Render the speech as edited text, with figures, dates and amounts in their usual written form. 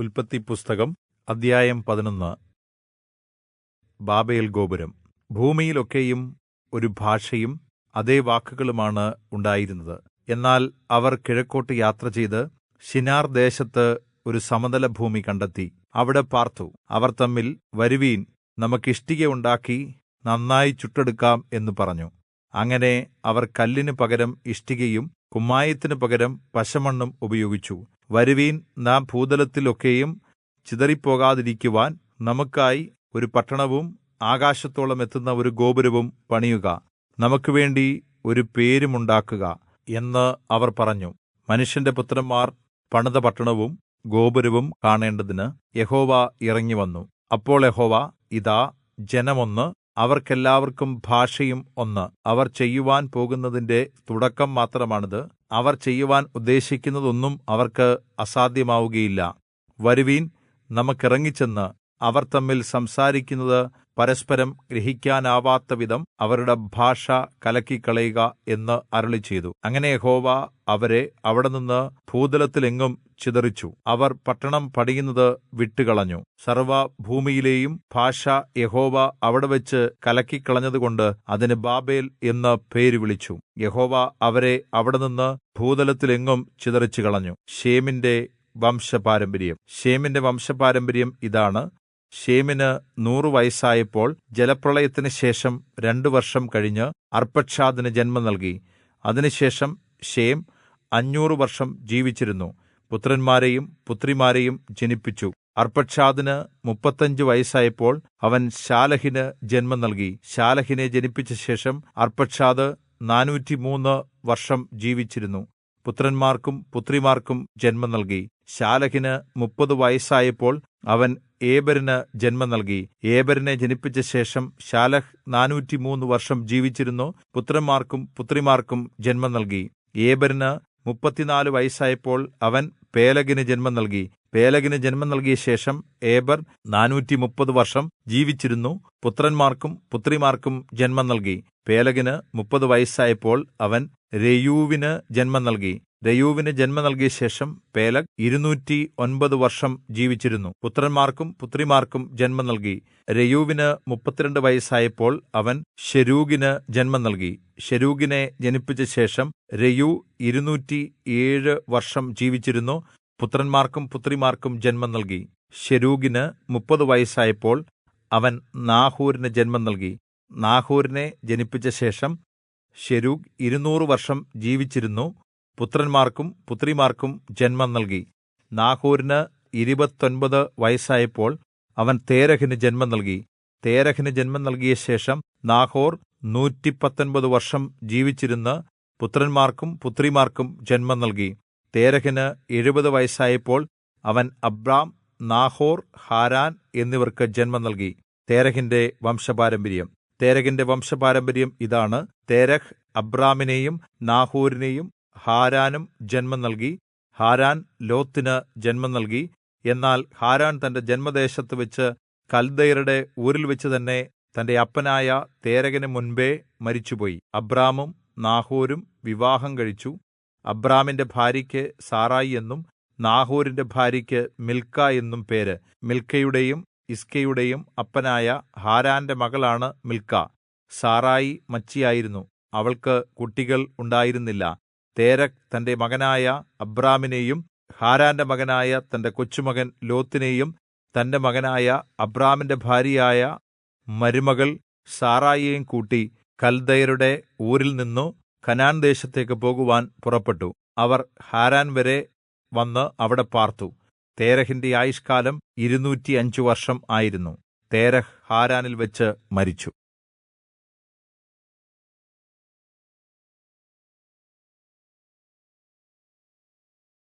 ഉല്പത്തിപ്പുസ്തകം അദ്ധ്യായം 11. ബാബേൽ ഗോപുരം. ഭൂമിയിലൊക്കെയും ഒരു ഭാഷയും അതേ വാക്കുകളുമാണ് ഉണ്ടായിരുന്നത്. എന്നാൽ അവർ കിഴക്കോട്ട് യാത്രചെയ്ത് ശിനാർ ദേശത്ത് ഒരു സമതലഭൂമി കണ്ടെത്തി അവിടെ പാർത്തു. അവർ തമ്മിൽ, വരുവീൻ, നമുക്ക് ഇഷ്ടിക ഉണ്ടാക്കി നന്നായി ചുട്ടെടുക്കാം എന്ന് പറഞ്ഞു. അങ്ങനെ അവർ കല്ലിനു പകരം ഇഷ്ടികയും കുമ്മായത്തിനു പകരം പശമണ്ണും ഉപയോഗിച്ചു. വരുവീൻ, നാം ഭൂതലത്തിൽ ഒക്കെയും ചിതറിപ്പോകാതിരിക്കുവാൻ നമുക്കായി ഒരു പട്ടണവും ആകാശത്തോളം എത്തുന്ന ഒരു ഗോപുരവും പണിയുക, നമുക്കുവേണ്ടി ഒരു പേരുമുണ്ടാക്കുക എന്ന് അവർ പറഞ്ഞു. മനുഷ്യന്റെ പുത്രന്മാർ പണിത പട്ടണവും ഗോപുരവും കാണേണ്ടതിന് യഹോവ ഇറങ്ങിവന്നു. അപ്പോൾ യഹോവ, ഇതാ, ജനമൊന്ന്, അവർക്കെല്ലാവർക്കും ഭാഷയും ഒന്ന്. അവർ ചെയ്യുവാൻ പോകുന്നതിന്റെ തുടക്കം മാത്രമാണിത്. അവർ ചെയ്യുവാൻ ഉദ്ദേശിക്കുന്നതൊന്നും അവർക്ക് അസാധ്യമാവുകയില്ല. വരുവീൻ, നമുക്കിറങ്ങിച്ചെന്ന് അവർ തമ്മിൽ സംസാരിക്കുന്നത് പരസ്പരം ഗ്രഹിക്കാനാവാത്തവിധം അവരുടെ ഭാഷ കലക്കിക്കളയുക എന്ന് അരുളിച്ചെയ്തു. അങ്ങനെ യഹോവ അവരെ അവിടെനിന്ന് ഭൂതലത്തിലെങ്ങും ചിതറിച്ചു. അവർ പട്ടണം പണിയുന്നത് വിട്ടുകളഞ്ഞു. സർവ്വഭൂമിയിലെയും ഭാഷ യഹോവ അവിടെവെച്ച് കലക്കിക്കളഞ്ഞതുകൊണ്ട് അതിന് ബാബേൽ എന്ന് പേര് വിളിച്ചു. യഹോവ അവരെ അവിടെനിന്ന് ഭൂതലത്തിലെങ്ങും ചിതറിച്ചു കളഞ്ഞു. ശേമിന്റെ വംശപാരമ്പര്യം. ശേമിന്റെ വംശപാരമ്പര്യം ഇതാണ്. ശേമിന് 100 വയസ്സായപ്പോൾ ജലപ്രളയത്തിന് ശേഷം 2 വർഷം കഴിഞ്ഞ് അർപ്പക്ഷാദിന് ജന്മം നൽകി. അതിനുശേഷം ശേം 500 വർഷം ജീവിച്ചിരുന്നു. പുത്രന്മാരെയും പുത്രിമാരെയും ജനിപ്പിച്ചു. അർപ്പക്ഷാദിന് 35 വയസ്സായപ്പോൾ അവൻ ശാലഹിന് ജന്മം നൽകി. ശാലഹിനെ ജനിപ്പിച്ച ശേഷം അർപ്പക്ഷാദ് 403 വർഷം ജീവിച്ചിരുന്നു. പുത്രന്മാർക്കും പുത്രിമാർക്കും ജന്മം നൽകി. ശാലഹിന് 30 വയസ്സായപ്പോൾ അവൻ ഏബെരിന് ജന്മം നൽകി. ഏബെരിനെ ജനിപ്പിച്ച ശേഷം ശാലഹ് 403 വർഷം ജീവിച്ചിരുന്നു. പുത്രന്മാർക്കും പുത്രിമാർക്കും ജന്മം നൽകി. ഏബെരിന് 34 വയസ്സായപ്പോൾ അവൻ പേലഗിന് ജന്മം നൽകി. പേലഗിന് ജന്മം നൽകിയ ശേഷം ഏബർ 430 വർഷം ജീവിച്ചിരുന്നു. പുത്രന്മാർക്കും പുത്രിമാർക്കും ജന്മം നൽകി. പേലഗിന് 30 വയസ്സായപ്പോൾ അവൻ രെയൂവിന് ജന്മം നൽകി. രെയൂവിന് ജന്മം നൽകിയ ശേഷം പേലഗ് 209 വർഷം ജീവിച്ചിരുന്നു. പുത്രന്മാർക്കും പുത്രിമാർക്കും ജന്മം നൽകി. രെയൂവിന് 32 വയസ്സായപ്പോൾ അവൻ ശെരൂഗിന് ജന്മം നൽകി. ശെരൂഗിനെ ജനിപ്പിച്ച ശേഷം രെയൂ 207 വർഷം ജീവിച്ചിരുന്നു. പുത്രന്മാർക്കും പുത്രിമാർക്കും ജന്മം നൽകി. ശെരൂഗിന് 30 വയസ്സായപ്പോൾ അവൻ നാഹോരിന് ജന്മം നൽകി. നാഹോരിനെ ജനിപ്പിച്ച ശേഷം ശെരൂഗ് 200 വർഷം ജീവിച്ചിരുന്നു. പുത്രന്മാർക്കും പുത്രിമാർക്കും ജന്മം നൽകി. നാഹോരിന് 29 വയസ്സായപ്പോൾ അവൻ തേരഹിന് ജന്മം നൽകി. തേരഹിന് ജന്മം നൽകിയ ശേഷം നാഹോർ 119 വർഷം ജീവിച്ചിരുന്ന് പുത്രന്മാർക്കും പുത്രിമാർക്കും ജന്മം നൽകി. തേരഹിന് 70 വയസ്സായപ്പോൾ അവൻ അബ്രാം, നാഹോർ, ഹാരാൻ എന്നിവർക്ക് ജന്മം നൽകി. തേരഹിന്റെ വംശപാരമ്പര്യം. തേരഹിന്റെ വംശപാരമ്പര്യം ഇതാണ്. തേരഹ് അബ്രാമിനെയും നാഹോരിനെയും ഹാരാനും ജന്മം നൽകി. ഹാരാൻ ലോത്തിന് ജന്മം നൽകി. എന്നാൽ ഹാരാൻ തന്റെ ജന്മദേശത്ത് വെച്ച് കൽദയരുടെ ഊരിൽ വെച്ച് തന്നെ തന്റെ അപ്പനായ തേരഹിന് മുൻപേ മരിച്ചുപോയി. അബ്രാമും നാഹോരും വിവാഹം കഴിച്ചു. അബ്രാമിന്റെ ഭാര്യയ്ക്ക് സാറായി എന്നും നാഹോരിന്റെ ഭാര്യയ്ക്ക് മിൽക്ക എന്നും പേര്. മിൽക്കയുടെയും ഇസ്കയുടെയും അപ്പനായ ഹാരാന്റെ മകളാണ് മിൽക്ക. സാറായി മച്ചിയായിരുന്നു. അവൾക്ക് കുട്ടികൾ ഉണ്ടായിരുന്നില്ല. തേരഹ് തന്റെ മകനായ അബ്രാമിനെയും ഹാരാന്റെ മകനായ തന്റെ കൊച്ചുമകൻ ലോത്തിനെയും തന്റെ മകനായ അബ്രാമിന്റെ ഭാര്യയായ മരുമകൾ സാറായിയെയും കൂട്ടി കൽദയരുടെ ഊരിൽ നിന്നു കനാൻ ദേശത്തേക്ക് പോകുവാൻ പുറപ്പെട്ടു. അവർ ഹാരാൻ വരെ വന്ന് അവിടെ പാർത്തു. തേരഹിന്റെ ആയുഷ്കാലം 205 വർഷം ആയിരുന്നു. തേരഹ് ഹാരാനിൽ വെച്ച് മരിച്ചു.